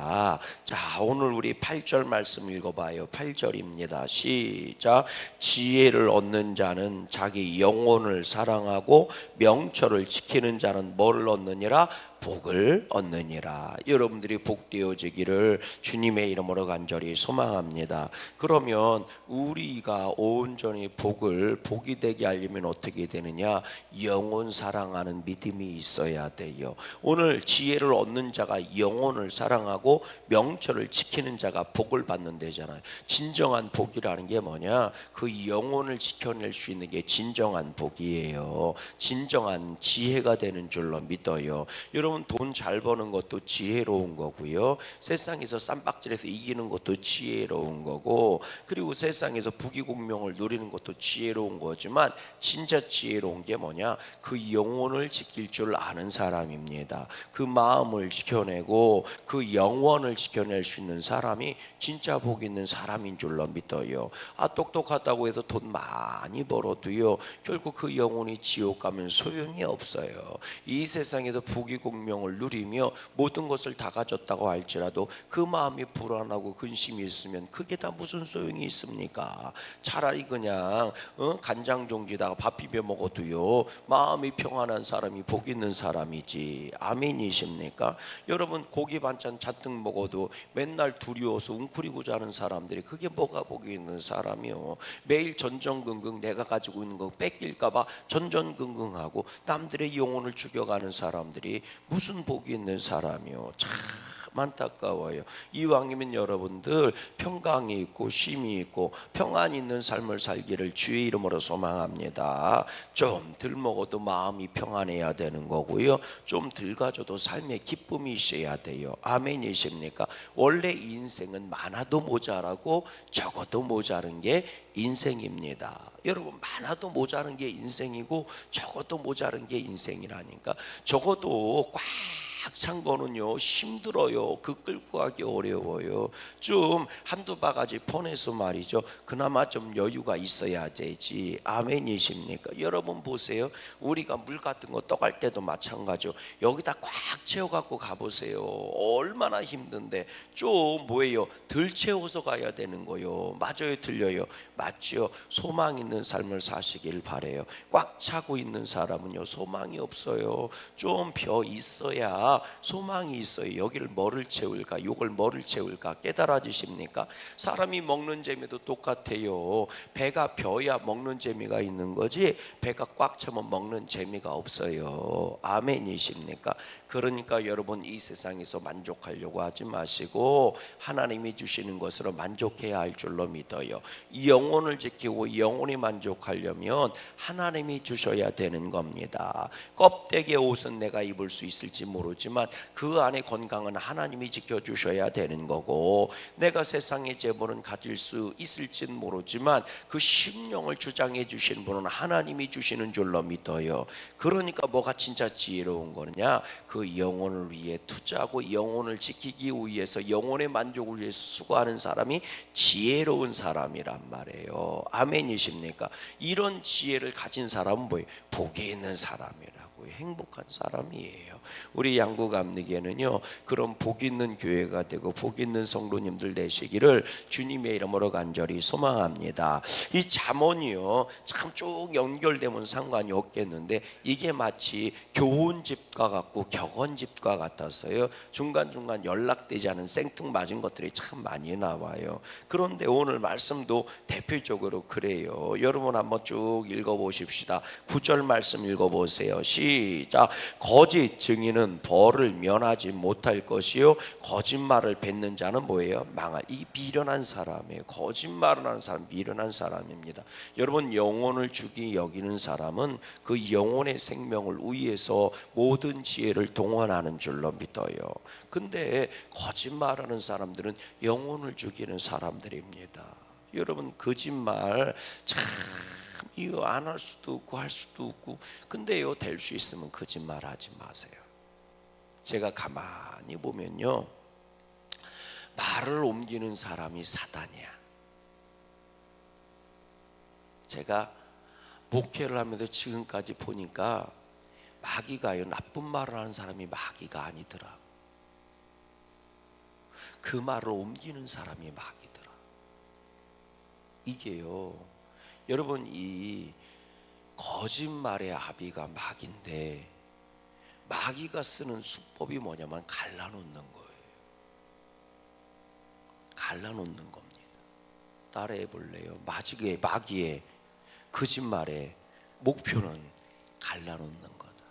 합니다. 자, 오늘 우리 8절 말씀 읽어봐요. 8절입니다. 시작. 지혜를 얻는 자는 자기 영혼을 사랑하고 명철을 지키는 자는 뭘 얻느니라? 복을 얻느니라. 여러분들이 복되어지기를 주님의 이름으로 간절히 소망합니다. 그러면 우리가 온전히 복이 되게 하려면 어떻게 되느냐? 영혼 사랑하는 믿음이 있어야 돼요. 오늘 지혜를 얻는 자가 영혼을 사랑하고 명철을 지키는 자가 복을 받는 데잖아요. 진정한 복이라는 게 뭐냐? 그 영혼을 지켜낼 수 있는 게 진정한 복이에요. 진정한 지혜가 되는 줄로 믿어요. 여러분, 돈 잘 버는 것도 지혜로운 거고요. 세상에서 쌈박질해서 이기는 것도 지혜로운 거고, 그리고 세상에서 부귀공명을 누리는 것도 지혜로운 거지만 진짜 지혜로운 게 뭐냐? 그 영혼을 지킬 줄 아는 사람입니다. 그 마음을 지켜내고 그 영혼을 지켜낼 수 있는 사람이 진짜 복 있는 사람인 줄로 믿어요. 똑똑하다고 해서 돈 많이 벌어도요, 결국 그 영혼이 지옥 가면 소용이 없어요. 이 세상에서 부귀공명을 누리며 모든 것을 다 가졌다고 할지라도 그 마음이 불안하고 근심이 있으면 그게 다 무슨 소용이 있습니까? 차라리 그냥 간장종지다가 밥 비벼 먹어도요, 마음이 평안한 사람이 복 있는 사람이지. 아멘이십니까? 여러분, 고기 반찬 잔뜩 먹어도 맨날 두려워서 웅크리고 자는 사람들이 그게 뭐가 복이 있는 사람이요? 매일 전전긍긍 내가 가지고 있는 거 뺏길까봐 전전긍긍하고 남들의 영혼을 죽여가는 사람들이 무슨 복이 있는 사람이요? 참 안타까워요. 이왕이면 여러분들 평강이 있고 쉼이 있고 평안 있는 삶을 살기를 주의 이름으로 소망합니다. 좀 덜 먹어도 마음이 평안해야 되는 거고요, 좀 덜 가져도 삶에 기쁨이 있어야 돼요. 아멘이십니까? 원래 인생은 많아도 모자라고 적어도 모자른 게 인생입니다. 여러분, 많아도 모자른 게 인생이고 적어도 모자른 게 인생이라니까. 적어도 꽉 찬 거는요 힘들어요. 그 끌고 가기 어려워요. 좀 한두 바가지 퍼내서 말이죠, 그나마 좀 여유가 있어야 되지. 아멘이십니까? 여러분 보세요. 우리가 물 같은 거 떠갈 때도 마찬가지요. 여기다 꽉 채워갖고 가보세요. 얼마나 힘든데 좀 뭐예요? 덜 채워서 가야 되는 거요. 맞아요, 틀려요? 맞죠. 소망 있는 삶을 사시길 바래요. 꽉 차고 있는 사람은요 소망이 없어요. 좀 벼 있어야 소망이 있어요. 여기를 뭐를 채울까, 요걸 뭐를 채울까 깨달아지십니까? 사람이 먹는 재미도 똑같아요. 배가 벼야 먹는 재미가 있는 거지 배가 꽉 차면 먹는 재미가 없어요. 아멘이십니까? 그러니까 여러분, 이 세상에서 만족하려고 하지 마시고 하나님이 주시는 것으로 만족해야 할 줄로 믿어요. 이 영혼을 지키고 영혼이 만족하려면 하나님이 주셔야 되는 겁니다. 껍데기의 옷은 내가 입을 수 있을지 모르지만 그 안에 건강은 하나님이 지켜주셔야 되는 거고, 내가 세상의 재물은 가질 수 있을지는 모르지만 그 심령을 주장해 주시는 분은 하나님이 주시는 줄로 믿어요. 그러니까 뭐가 진짜 지혜로운 거냐? 그 영혼을 위해 투자하고 영혼을 지키기 위해서 영혼의 만족을 위해서 수고하는 사람이 지혜로운 사람이란 말이에요. 아멘이십니까? 이런 지혜를 가진 사람은 뭐예요? 복이 있는 사람이라고, 행복한 사람이에요. 우리 양구감리교회는요 그런 복 있는 교회가 되고 복 있는 성도님들 되시기를 주님의 이름으로 간절히 소망합니다. 이 잠언이요 참 쭉 연결되면 상관이 없겠는데 이게 마치 교훈집과 같고 격언집과 같아서요 중간중간 연락되지 않은 생뚱맞은 것들이 참 많이 나와요. 그런데 오늘 말씀도 대표적으로 그래요. 여러분 한번 쭉 읽어보십시다. 9절 말씀 읽어보세요. 시작. 거짓 증인은 벌을 면하지 못할 것이요 거짓말을 뱉는 자는 뭐예요? 망할. 이 미련한 사람이에요. 거짓말을 하는 사람 미련한 사람입니다. 여러분, 영혼을 주기 여기는 사람은 그 영혼의 생명을 위해서 모든 지혜를 동원하는 줄로 믿어요. 근데 거짓말하는 사람들은 영혼을 죽이는 사람들입니다. 여러분, 거짓말 참 이거 안 할 수도 없고 할 수도 없고, 근데요 될 수 있으면 거짓말 하지 마세요. 제가 가만히 보면요 말을 옮기는 사람이 사단이야. 제가 목회를 하면서 지금까지 보니까 마귀가요 나쁜 말을 하는 사람이 마귀가 아니더라. 그 말을 옮기는 사람이 마귀더라. 이게요, 여러분, 이 거짓말의 아비가 마귀인데, 마귀가 쓰는 수법이 뭐냐면 갈라놓는 거예요. 갈라놓는 겁니다. 따라해 볼래요? 마귀의 거짓말의 목표는 갈라놓는 거다.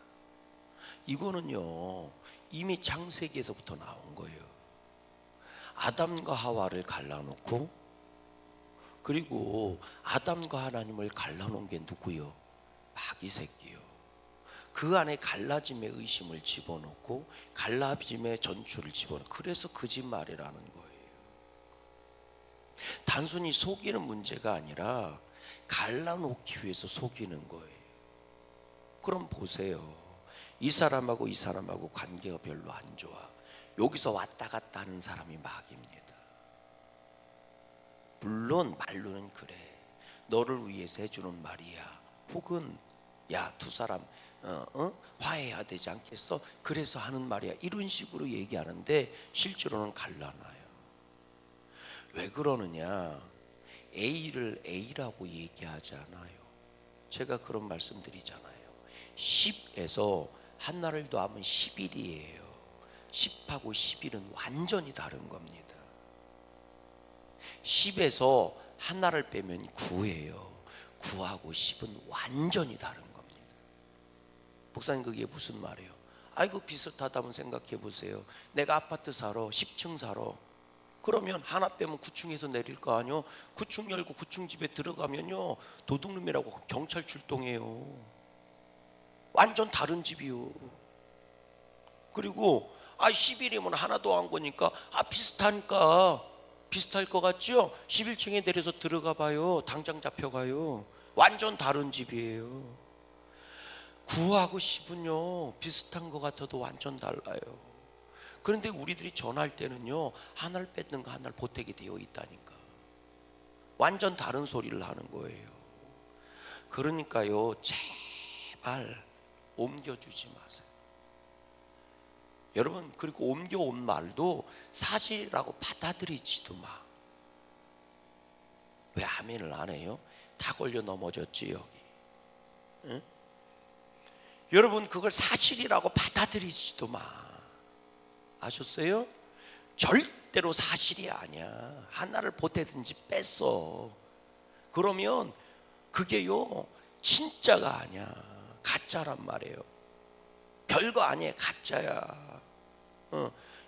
이거는요, 이미 창세기에서부터 나온 거예요. 아담과 하와를 갈라놓고, 그리고 아담과 하나님을 갈라놓은 게 누구요? 마귀 새끼요. 그 안에 갈라짐의 의심을 집어넣고 갈라짐의 전추를 집어넣고, 그래서 거짓말이라는 거예요. 단순히 속이는 문제가 아니라 갈라놓기 위해서 속이는 거예요. 그럼 보세요. 이 사람하고 이 사람하고 관계가 별로 안 좋아. 여기서 왔다 갔다 하는 사람이 마귀입니다. 물론 말로는 그래, 너를 위해서 해주는 말이야, 혹은 야, 두 사람 화해해야 되지 않겠어? 그래서 하는 말이야, 이런 식으로 얘기하는데 실제로는 갈라놔요. 왜 그러느냐? A를 A라고 얘기하지 않아요. 제가 그런 말씀 드리잖아요. 10에서 하나를 더하면 11이에요 10하고 11은 완전히 다른 겁니다. 10에서 하나를 빼면 9예요 9하고 10은 완전히 다른 겁니다. 목사님, 그게 무슨 말이에요? 아이고, 비슷하다면 생각해 보세요. 내가 아파트 살아, 10층 살아. 그러면 하나 빼면 9층에서 내릴 거 아니요? 9층 열고 9층 집에 들어가면요, 도둑놈이라고 경찰 출동해요. 완전 다른 집이요. 그리고 11이면 하나 더 한 거니까 비슷하니까 비슷할 것 같죠? 11층에 내려서 들어가 봐요. 당장 잡혀가요. 완전 다른 집이에요. 9하고 10은요 비슷한 것 같아도 완전 달라요. 그런데 우리들이 전할 때는요, 하나를 뺏는 거 하나를 보태게 되어 있다니까. 완전 다른 소리를 하는 거예요. 그러니까요, 제발 옮겨주지 마세요. 여러분, 그리고 옮겨온 말도 사실이라고 받아들이지도 마. 왜 아멘을 안 해요? 다 걸려 넘어졌지 여기. 응? 여러분, 그걸 사실이라고 받아들이지도 마. 아셨어요? 절대로 사실이 아니야. 하나를 보태든지 뺐어. 그러면 그게요 진짜가 아니야. 가짜란 말이에요. 별거 아니에요. 가짜야.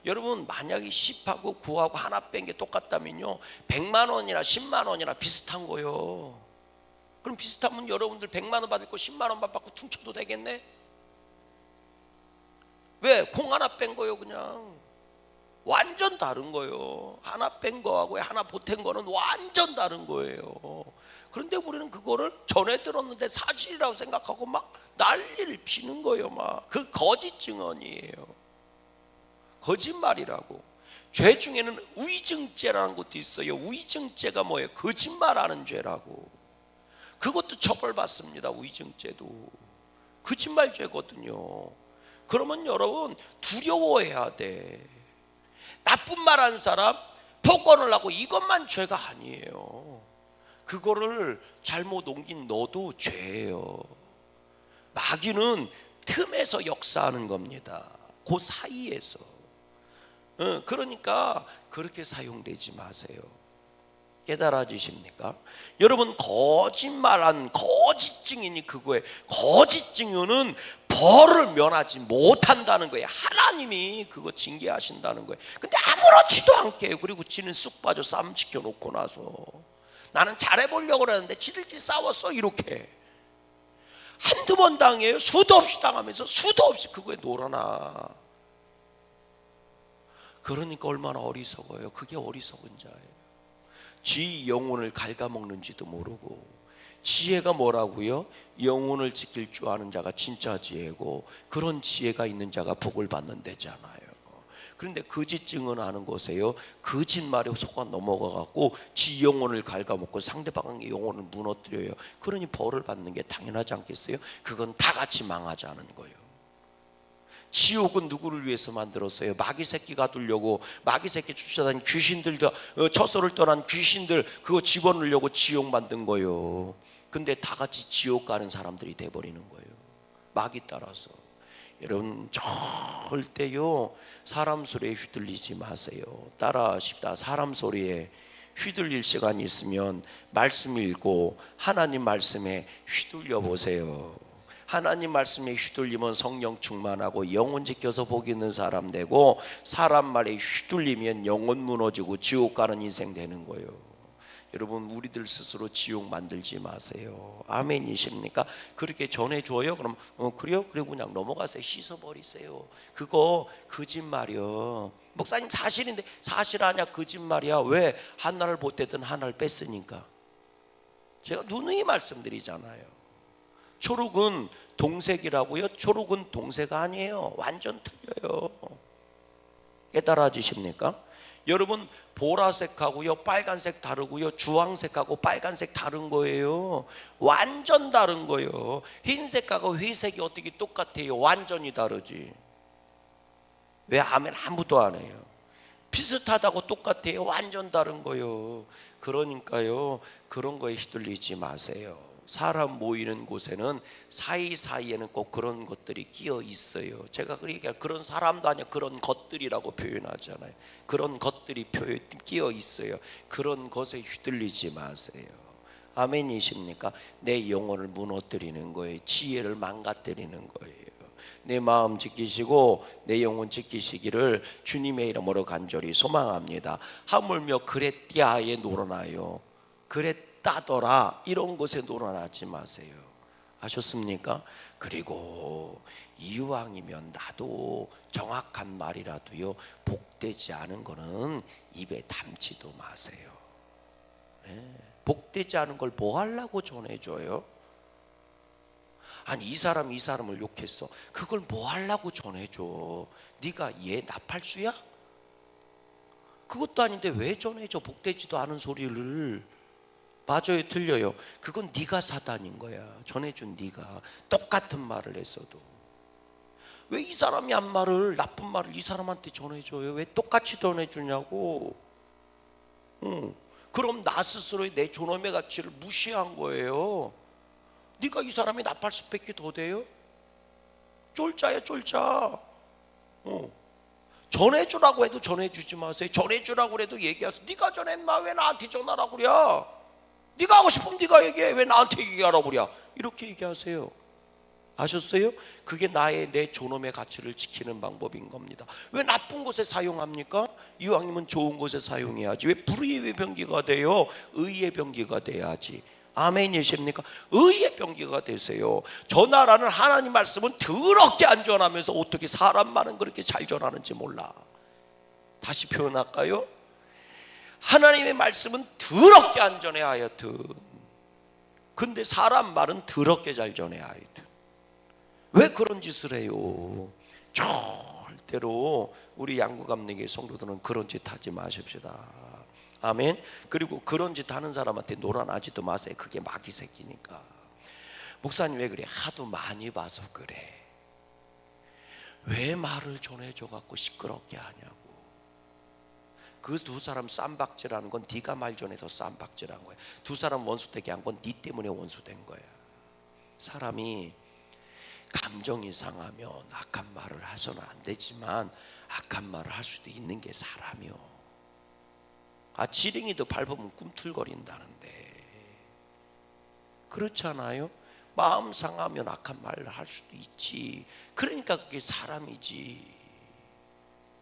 여러분, 만약에 10하고 9하고 하나 뺀 게 똑같다면요 100만 원이나 10만 원이나 비슷한 거요. 그럼 비슷하면 여러분들 100만 원 받을 거 10만 원만 받고 퉁쳐도 되겠네? 왜? 공 하나 뺀 거요. 그냥 완전 다른 거예요. 하나 뺀 거하고 하나 보탠 거는 완전 다른 거예요. 그런데 우리는 그거를 전에 들었는데 사실이라고 생각하고 막 난리를 피는 거예요. 막 그 거짓 증언이에요. 거짓말이라고. 죄 중에는 위증죄라는 것도 있어요. 위증죄가 뭐예요? 거짓말하는 죄라고. 그것도 처벌받습니다. 위증죄도 거짓말죄거든요. 그러면 여러분 두려워해야 돼. 나쁜 말 한 사람 폭언을 하고 이것만 죄가 아니에요. 그거를 잘못 옮긴 너도 죄예요. 마귀는 틈에서 역사하는 겁니다. 그 사이에서. 그러니까 그렇게 사용되지 마세요. 깨달아지십니까? 여러분, 거짓말한 거짓 증인이 그거예요. 거짓 증인은 벌을 면하지 못한다는 거예요. 하나님이 그거 징계하신다는 거예요. 근데 아무렇지도 않게 해요. 그리고 지는 쑥 빠져 쌈 지켜놓고 나서 나는 잘해보려고 그러는데 지들끼리 싸웠어. 이렇게 한두 번 당해요. 수도 없이 당하면서 수도 없이 그거에 놀아나. 그러니까 얼마나 어리석어요. 그게 어리석은 자예요. 지 영혼을 갉아먹는지도 모르고. 지혜가 뭐라고요? 영혼을 지킬 줄 아는 자가 진짜 지혜고, 그런 지혜가 있는 자가 복을 받는 데잖아요. 그런데 거짓 증언하는 곳에요 거짓말에 속아 넘어가갖고 지 영혼을 갉아먹고 상대방의 영혼을 무너뜨려요. 그러니 벌을 받는 게 당연하지 않겠어요? 그건 다 같이 망하자는 거예요. 지옥은 누구를 위해서 만들었어요? 마귀 새끼 가두려고. 마귀 새끼 쫓아다니는 귀신들도, 처소를 떠난 귀신들 그거 집어넣으려고 지옥 만든 거예요. 근데 다 같이 지옥 가는 사람들이 돼버리는 거예요, 마귀 따라서. 여러분 절대요 사람 소리에 휘둘리지 마세요. 따라하십시다. 사람 소리에 휘둘릴 시간이 있으면 말씀 읽고 하나님 말씀에 휘둘려 보세요. 하나님 말씀에 휘둘리면 성령 충만하고 영혼 지켜서 복 있는 사람 되고, 사람 말에 휘둘리면 영혼 무너지고 지옥 가는 인생 되는 거예요. 여러분 우리들 스스로 지옥 만들지 마세요. 아멘이십니까? 그렇게 전해줘요? 그럼 그래요? 그리고 그냥 넘어가세요. 씻어버리세요. 그거 거짓말이요. 목사님 사실인데. 사실 아니야, 거짓말이야. 왜? 하나를 보태든 하나를 뺐으니까. 제가 누누이 말씀드리잖아요. 초록은 동색이라고요? 초록은 동색 아니에요. 완전 틀려요. 깨달아지십니까? 여러분 보라색하고요 빨간색 다르고요, 주황색하고 빨간색 다른 거예요. 완전 다른 거예요. 흰색하고 회색이 어떻게 똑같아요? 완전히 다르지. 왜 아멘 아무도 안 해요? 비슷하다고 똑같아요? 완전 다른 거예요. 그러니까요 그런 거에 휘둘리지 마세요. 사람 모이는 곳에는 사이사이에는 꼭 그런 것들이 끼어 있어요. 제가 그러니까 그런 사람도 아니야, 그런 것들이라고 표현하잖아요. 그런 것들이 끼어 있어요. 그런 것에 휘둘리지 마세요. 아멘이십니까? 내 영혼을 무너뜨리는 거예요. 지혜를 망가뜨리는 거예요. 내 마음 지키시고 내 영혼 지키시기를 주님의 이름으로 간절히 소망합니다. 하물며 그랬디아에 놀아나요. 그랬다더라 이런 것에 놀아나지 마세요. 아셨습니까? 그리고 이왕이면 나도 정확한 말이라도요 복되지 않은 거는 입에 담지도 마세요. 복되지 않은 걸 뭐 하려고 전해줘요? 아니 이 사람을 욕했어. 그걸 뭐 하려고 전해줘? 네가 얘 나팔수야? 그것도 아닌데 왜 전해줘? 복되지도 않은 소리를. 맞아요, 틀려요? 그건 네가 사단인 거야. 전해준 네가 똑같은 말을 했어도. 왜 이 사람이 한 말을, 나쁜 말을 이 사람한테 전해줘요? 왜 똑같이 전해주냐고. 그럼 나 스스로의 내 존엄의 가치를 무시한 거예요. 네가 이 사람이 나팔 수밖에 더 돼요? 쫄자야 쫄자. 전해주라고 해도 전해주지 마세요. 전해주라고 해도 얘기하세요. 네가 전해 인마, 왜 나한테 전하라고 그래? 네가 하고 싶으면 네가 얘기해. 왜 나한테 얘기하라고 그래? 이렇게 얘기하세요. 아셨어요? 그게 내 존엄의 가치를 지키는 방법인 겁니다. 왜 나쁜 곳에 사용합니까? 이왕이면 좋은 곳에 사용해야지. 왜 불의의 병기가 돼요? 의의 병기가 돼야지. 아멘이십니까? 의의 병기가 되세요. 전하라는 하나님 말씀은 더럽게 안 전하면서 어떻게 사람 말은 그렇게 잘 전하는지 몰라. 다시 표현할까요? 하나님의 말씀은 더럽게 안 전해 하여튼, 근데 사람 말은 더럽게 잘 전해 하여튼. 왜 그런 짓을 해요? 절대로 우리 양구감리교회 성도들은 그런 짓 하지 마십시다. 아멘. 그리고 그런 짓 하는 사람한테 놀아나지도 마세요. 그게 마귀 새끼니까. 목사님 왜 그래? 하도 많이 봐서 그래. 왜 말을 전해줘 갖고 시끄럽게 하냐고. 그 두 사람 쌈박질하는 건 네가 말 전해서 쌈박질한 거야. 두 사람 원수되게 한 건 네 때문에 원수된 거야. 사람이 감정이 상하면 악한 말을 해서는 안 되지만 악한 말을 할 수도 있는 게 사람이요. 지렁이도 밟으면 꿈틀거린다는데 그렇잖아요? 마음 상하면 악한 말을 할 수도 있지. 그러니까 그게 사람이지.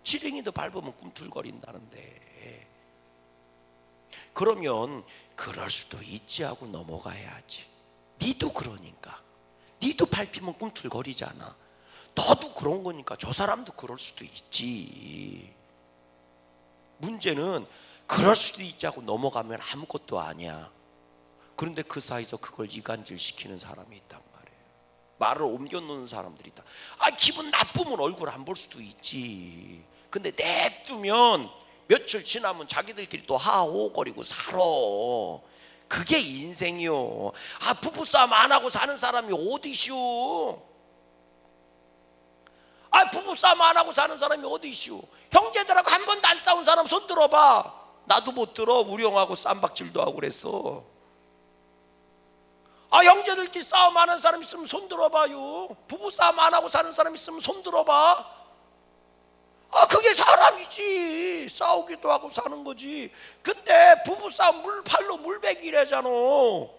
지렁이도 밟으면 꿈틀거린다는데. 그러면 그럴 수도 있지 하고 넘어가야지. 니도 그러니까. 니도 밟히면 꿈틀거리잖아. 너도 그런 거니까 저 사람도 그럴 수도 있지. 문제는 그럴 수도 있지 하고 넘어가면 아무것도 아니야. 그런데 그 사이에서 그걸 이간질 시키는 사람이 있단 말이에요. 말을 옮겨놓는 사람들이 있다. 기분 나쁘면 얼굴 안 볼 수도 있지. 근데 냅두면 며칠 지나면 자기들끼리 또 하호거리고 살아. 그게 인생이요. 부부싸움 안 하고 사는 사람이 어디시오? 부부싸움 안 하고 사는 사람이 어디 있슈? 형제들하고 한 번도 안 싸운 사람 손 들어봐. 나도 못 들어. 우리 형하고 쌈박질도 하고 그랬어. 형제들끼리 싸움 안 하는 사람 있으면 손 들어봐요. 부부싸움 안 하고 사는 사람 있으면 손 들어봐. 그게 사람이지. 싸우기도 하고 사는 거지. 근데 부부싸움 물팔로 물베기래잖아. 뭐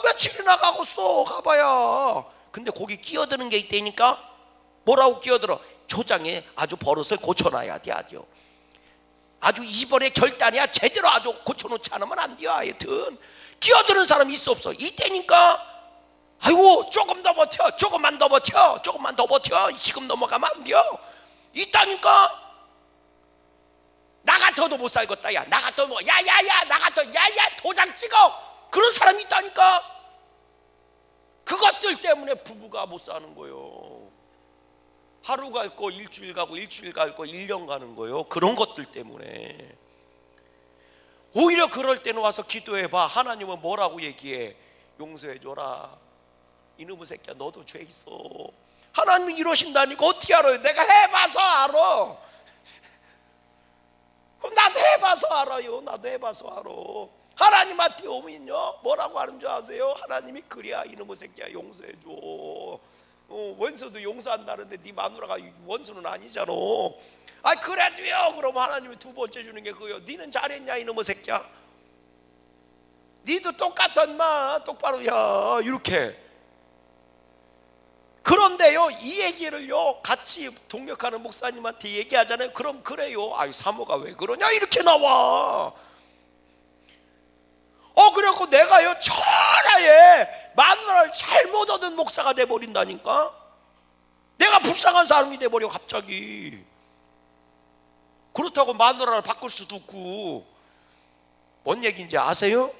며칠이나 가겠어. 가봐야. 근데 거기 끼어드는 게 있다니까. 뭐라고 끼어들어? 초장에 아주 버릇을 고쳐놔야 돼. 아주 이번에 결단이야. 제대로 아주 고쳐놓지 않으면 안 돼요. 하여튼 끼어드는 사람이 있어 없어? 이때니까. 아이고 조금 더 버텨. 조금만 더 버텨. 조금만 더 버텨. 지금 넘어가면 안 돼요. 있다니까. 나 같아도 못 살겠다. 야, 나 같아도 뭐, 야야야, 나 같아, 야야, 도장 찍어. 그런 사람이 있다니까. 그것들 때문에 부부가 못 사는 거예요. 하루 갈 거 일주일 가고, 일주일 갈 거 1년 가는 거예요. 그런 것들 때문에. 오히려 그럴 때는 와서 기도해봐. 하나님은 뭐라고 얘기해? 용서해줘라. 이놈의 새끼야, 너도 죄 있어. 하나님이 이러신다니까. 어떻게 알아요? 내가 해봐서 알아. 그럼 나도 해봐서 알아요. 나도 해봐서 알아. 하나님한테 오면요 뭐라고 하는 줄 아세요? 하나님이 그래야 이놈의 새끼야 용서해줘. 원수도 용서한다는데 네 마누라가 원수는 아니잖아. 그래도요. 그럼 하나님이 두 번째 주는 게 그거요. 니는 잘했냐 이놈의 새끼야. 니도 똑같은 마 똑바로 야 이렇게. 그런데요 이 얘기를요 같이 동역하는 목사님한테 얘기하잖아요. 그럼 그래요. 사모가 왜 그러냐 이렇게 나와. 그래갖고 내가요 천하에 마누라를 잘못 얻은 목사가 돼버린다니까. 내가 불쌍한 사람이 돼버려 갑자기. 그렇다고 마누라를 바꿀 수도 없고. 뭔 얘기인지 아세요?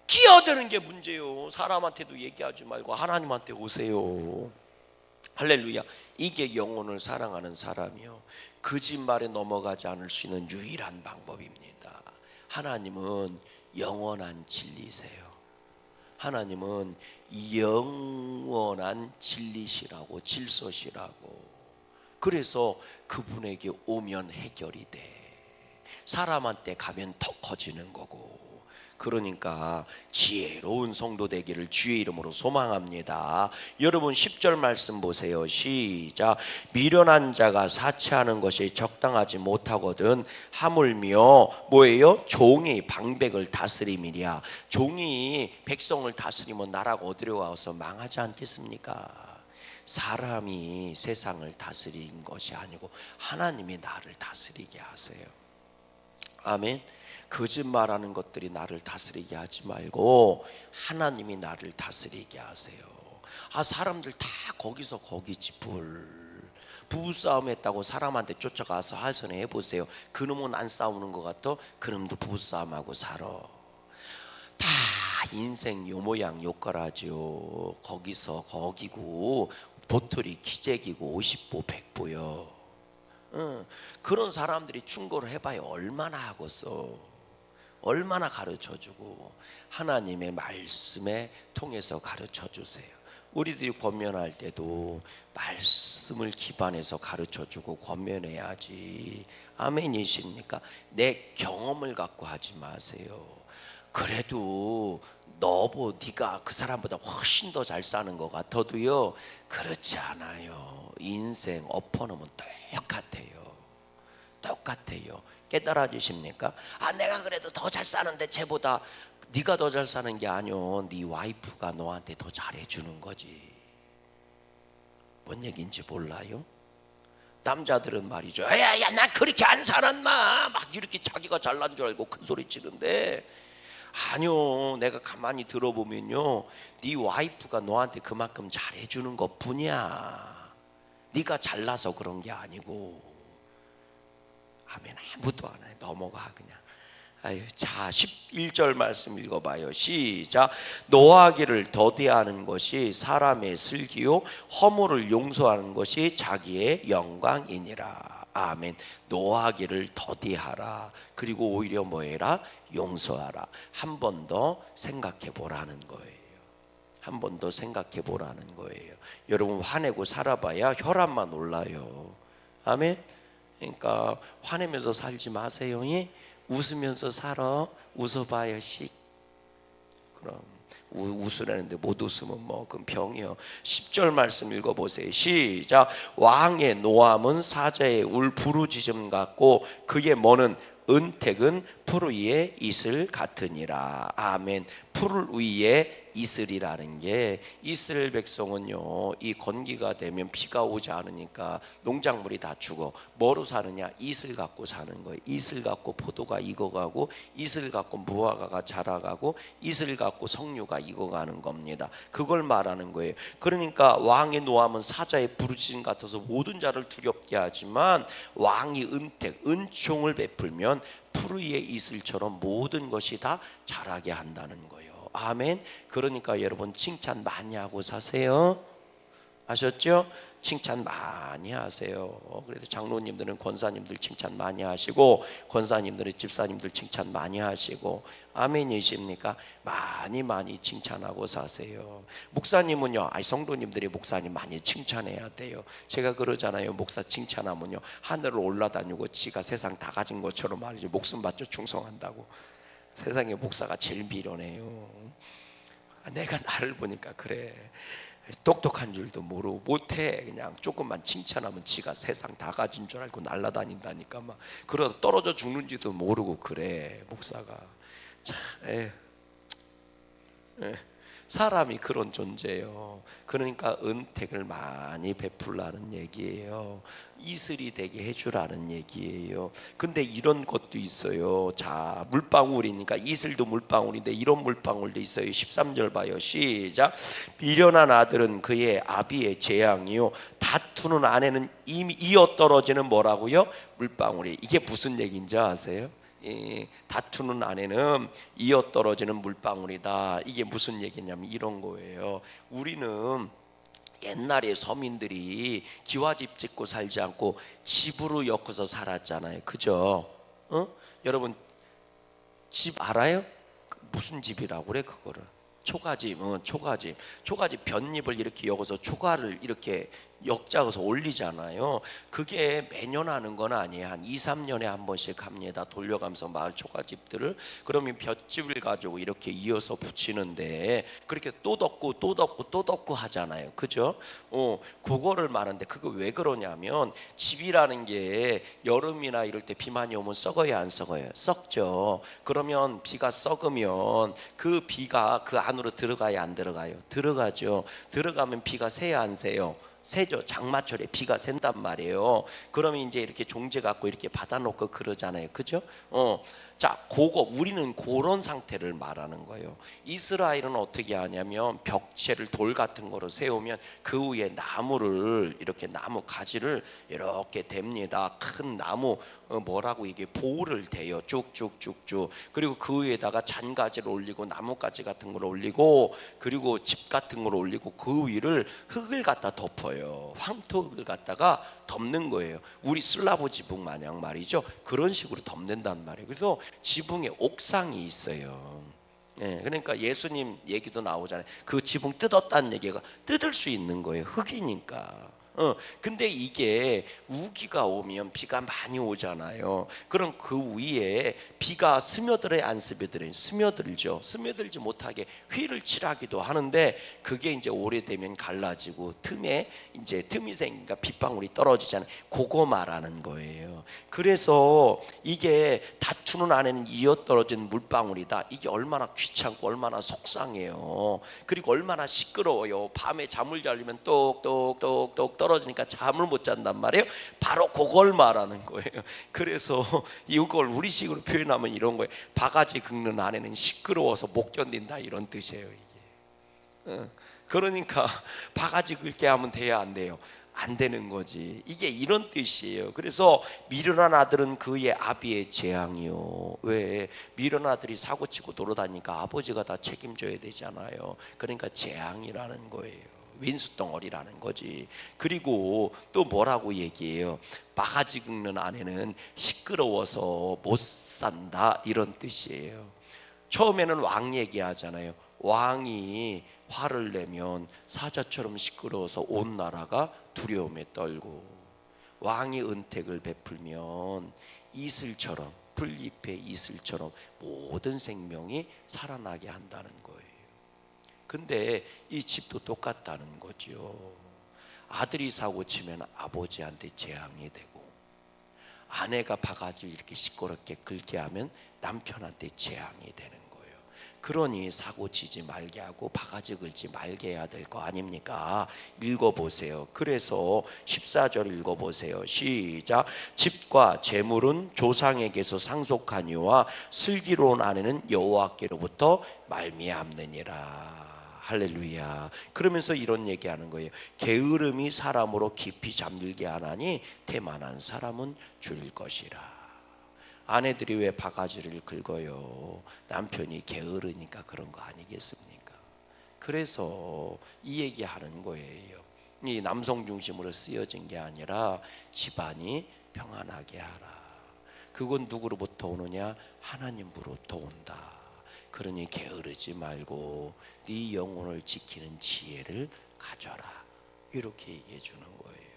끼어드는 게 문제예요. 사람한테도 얘기하지 말고 하나님한테 오세요. 할렐루야. 이게 영혼을 사랑하는 사람이요 거짓말에 넘어가지 않을 수 있는 유일한 방법입니다. 하나님은 영원한 진리세요. 하나님은 영원한 진리시라고 질서시라고. 그래서 그분에게 오면 해결이 돼. 사람한테 가면 더 커지는 거고. 그러니까 지혜로운 성도 되기를 주의 이름으로 소망합니다. 여러분 10절 말씀 보세요. 시작. 미련한 자가 사치하는 것이 적당하지 못하거든 하물며 뭐예요? 종이 방백을 다스림이랴. 종이 백성을 다스리면 나라가 어디로 가서 망하지 않겠습니까? 사람이 세상을 다스린 것이 아니고 하나님이 나를 다스리게 하세요. 아멘. 거짓말하는 것들이 나를 다스리게 하지 말고 하나님이 나를 다스리게 하세요. 사람들 다 거기서 거기지 뭘. 부부싸움 했다고 사람한테 쫓아가서 하선해 해보세요. 그놈은 안 싸우는 것 같아? 그놈도 부부싸움하고 살아. 다 인생 요 모양 요 거라죠. 거기서 거기고 도토리 기재기고 50보 100보요. 그런 사람들이 충고를 해봐야 얼마나 하겠어. 얼마나 가르쳐주고. 하나님의 말씀에 통해서 가르쳐주세요. 우리들이 권면할 때도 말씀을 기반해서 가르쳐주고 권면해야지. 아멘이십니까? 내 경험을 갖고 하지 마세요. 그래도 네가 그 사람보다 훨씬 더 잘 사는 것 같아도요 그렇지 않아요. 인생 엎어놓으면 똑같아요. 깨달아 주십니까? 내가 그래도 더 잘 사는데 쟤보다. 네가 더 잘 사는 게 아니오. 네 와이프가 너한테 더 잘해주는 거지. 뭔 얘기인지 몰라요? 남자들은 말이죠. 야야 나 그렇게 안 살았나 막 이렇게 자기가 잘난 줄 알고 큰 소리 치는데 아니요. 내가 가만히 들어보면요 네 와이프가 너한테 그만큼 잘해주는 것 뿐이야. 네가 잘나서 그런 게 아니고. 아멘. 아무도 안 해. 넘어가 그냥. 자 11절 말씀 읽어봐요. 시작. 노하기를 더디하는 것이 사람의 슬기요 허물을 용서하는 것이 자기의 영광이니라. 아멘. 노하기를 더디하라. 그리고 오히려 뭐해라? 용서하라. 한 번 더 생각해 보라는 거예요. 한 번 더 생각해 보라는 거예요. 여러분 화내고 살아봐야 혈압만 올라요. 아멘. 그러니까 화내면서 살지 마세요. 웃으면서 살아. 웃어봐야 씩. 그럼 웃으라는데 못 웃으면 뭐 그럼 병이요. 10절 말씀 읽어보세요. 시작. 왕의 노함은 사자의 울 부르짖음 같고 그의 머는 은택은 풀 위에 이슬 같으니라. 아멘. 풀 위에 이슬이라는 게, 이스라엘 백성은요 이 건기가 되면 비가 오지 않으니까 농작물이 다 죽어. 뭐로 사느냐? 이슬 갖고 사는 거예요. 이슬 갖고 포도가 익어가고, 이슬 갖고 무화과가 자라가고, 이슬 갖고 석류가 익어가는 겁니다. 그걸 말하는 거예요. 그러니까 왕의 노함은 사자의 부르짖음 같아서 모든 자를 두렵게 하지만, 왕이 은택, 은총을 베풀면 풀 위의 이슬처럼 모든 것이 다 자라게 한다는 거예요. 아멘. 그러니까 여러분 칭찬 많이 하고 사세요. 아셨죠? 칭찬 많이 하세요. 그래서 장로님들은 권사님들 칭찬 많이 하시고, 권사님들은 집사님들 칭찬 많이 하시고. 아멘이십니까? 많이 칭찬하고 사세요. 목사님은요, 성도님들이 목사님 많이 칭찬해야 돼요. 제가 그러잖아요. 목사 칭찬하면요 하늘을 올라다니고 지가 세상 다 가진 것처럼 말이죠. 목숨 바쳐 충성한다고. 세상에 목사가 제일 미련해요. 내가 나를 보니까 그래. 똑똑한 줄도 모르고 못해. 그냥 조금만 칭찬하면 지가 세상 다 가진 줄 알고 날아다닌다니까. 막 그러다 떨어져 죽는지도 모르고 그래 목사가. 참, 사람이 그런 존재예요. 그러니까 은택을 많이 베풀라는 얘기예요. 이슬이 되게 해주라는 얘기예요. 근데 이런 것도 있어요. 자, 물방울이니까 이슬도 물방울인데 이런 물방울도 있어요. 13절 봐요. 시작. 미련한 아들은 그의 아비의 재앙이요, 다투는 아내는 이미 이어 떨어지는 뭐라고요? 물방울이. 이게 무슨 얘기인지 아세요? 다투는 아내는 이어 떨어지는 물방울이다. 이게 무슨 얘기냐면 이런 거예요. 우리는 옛날에 서민들이 기와집 짓고 살지 않고 집으로 엮어서 살았잖아요. 그죠? 여러분 집 알아요? 무슨 집이라고 그래 그거를? 초가집. 초가집 볏잎을 이렇게 엮어서 초가를 이렇게 엮자고서 올리잖아요. 그게 매년 하는 건 아니에요. 한 2, 3년에 한 번씩 합니다. 돌려가면서 마을 초가집들을. 그러면 볏짚을 가지고 이렇게 이어서 붙이는데, 그렇게 또 덮고 또 덮고 또 덮고 하잖아요. 그죠? 그거를 말하는데, 그거 왜 그러냐면 집이라는 게 여름이나 이럴 때 비 많이 오면 썩어요, 안 썩어요? 썩죠. 그러면 비가 썩으면 그 비가 그 안으로 들어가야 안 들어가요? 들어가죠. 들어가면 비가 새요, 안 새요? 새죠. 장마철에 비가 샌단 말이에요. 그러면 이제 이렇게 종재 갖고 이렇게 받아놓고 그러잖아요. 그죠? 자, 우리는 그런 상태를 말하는 거예요. 이스라엘은 어떻게 하냐면 벽체를 돌 같은 거로 세우면 그 위에 나무를, 이렇게 나무 가지를 이렇게 댑니다. 큰 나무, 뭐라고 이게 보를 대요. 쭉쭉쭉쭉. 그리고 그 위에다가 잔가지를 올리고 나뭇가지 같은 걸 올리고, 그리고 집 같은 걸 올리고, 그 위를 흙을 갖다 덮어요. 황토를 갖다가 덮는 거예요. 우리 슬라브 지붕 마냥 말이죠. 그런 식으로 덮는단 말이에요. 그래서 지붕에 옥상이 있어요. 그러니까 예수님 얘기도 나오잖아요. 그 지붕 뜯었다는 얘기가 뜯을 수 있는 거예요. 흙이니까. 근데 이게 우기가 오면 비가 많이 오잖아요. 그럼 그 위에 비가 스며들어야 안 스며들어요? 스며들죠. 스며들지 못하게 휘를 칠하기도 하는데, 그게 이제 오래되면 갈라지고 틈이 생기니까 빗방울이 떨어지잖아요. 그거 말하는 거예요. 그래서 이게 다투는 안에는 이어 떨어진 물방울이다. 이게 얼마나 귀찮고 얼마나 속상해요. 그리고 얼마나 시끄러워요. 밤에 잠을 자려면 똑똑똑똑 떨어지니까 잠을 못 잔단 말이에요. 바로 그걸 말하는 거예요. 그래서 이걸 우리식으로 표현하면 이런 거예요. 바가지 긁는 아내는 시끄러워서 못 견딘다, 이런 뜻이에요. 이게. 그러니까 바가지 긁게 하면 돼야 안 돼요? 안 되는 거지. 이게 이런 뜻이에요. 그래서 미련한 아들은 그의 아비의 재앙이요. 왜? 미련한 아들이 사고치고 돌아다니니까 아버지가 다 책임져야 되잖아요. 그러니까 재앙이라는 거예요. 윈수덩어리라는 거지. 그리고 또 뭐라고 얘기해요? 바가지 긁는 아내는 시끄러워서 못 산다, 이런 뜻이에요. 처음에는 왕 얘기하잖아요. 왕이 화를 내면 사자처럼 시끄러워서 온 나라가 두려움에 떨고, 왕이 은택을 베풀면 이슬처럼, 풀잎의 이슬처럼 모든 생명이 살아나게 한다는 거예요. 근데 이 집도 똑같다는 거죠. 아들이 사고 치면 아버지한테 재앙이 되고, 아내가 바가지를 이렇게 시끄럽게 긁게 하면 남편한테 재앙이 되는 거예요. 그러니 사고 치지 말게 하고 바가지 긁지 말게 해야 될 거 아닙니까? 읽어보세요. 그래서 14절 읽어보세요. 시작. 집과 재물은 조상에게서 상속하니와 슬기로운 아내는 여호와께로부터 말미암느니라. 할렐루야. 그러면서 이런 얘기하는 거예요. 게으름이 사람으로 깊이 잠들게 하나니 태만한 사람은 줄일 것이라. 아내들이 왜 바가지를 긁어요? 남편이 게으르니까 그런 거 아니겠습니까? 그래서 이 얘기하는 거예요. 이 남성 중심으로 쓰여진 게 아니라 집안이 평안하게 하라. 그건 누구로부터 오느냐? 하나님으로부터 온다. 그러니 게으르지 말고 네 영혼을 지키는 지혜를 가져라. 이렇게 얘기해 주는 거예요.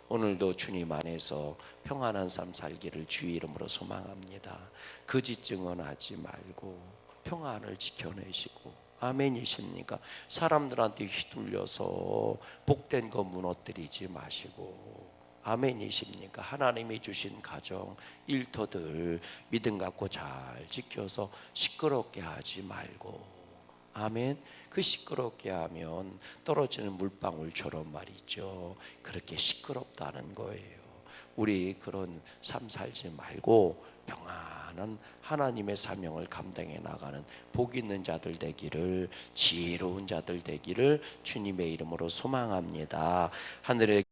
오늘도 주님 안에서 평안한 삶 살기를 주의 이름으로 소망합니다. 거짓 증언하지 말고 평안을 지켜내시고, 아멘이십니까? 사람들한테 휘둘려서 복된 거 무너뜨리지 마시고, 아멘이십니까? 하나님이 주신 가정 일터들 믿음 갖고 잘 지켜서 시끄럽게 하지 말고, 아멘. 그 시끄럽게 하면 떨어지는 물방울처럼 말이죠. 그렇게 시끄럽다는 거예요. 우리 그런 삶 살지 말고 평안한 하나님의 사명을 감당해 나가는 복 있는 자들 되기를, 지혜로운 자들 되기를 주님의 이름으로 소망합니다. 하늘의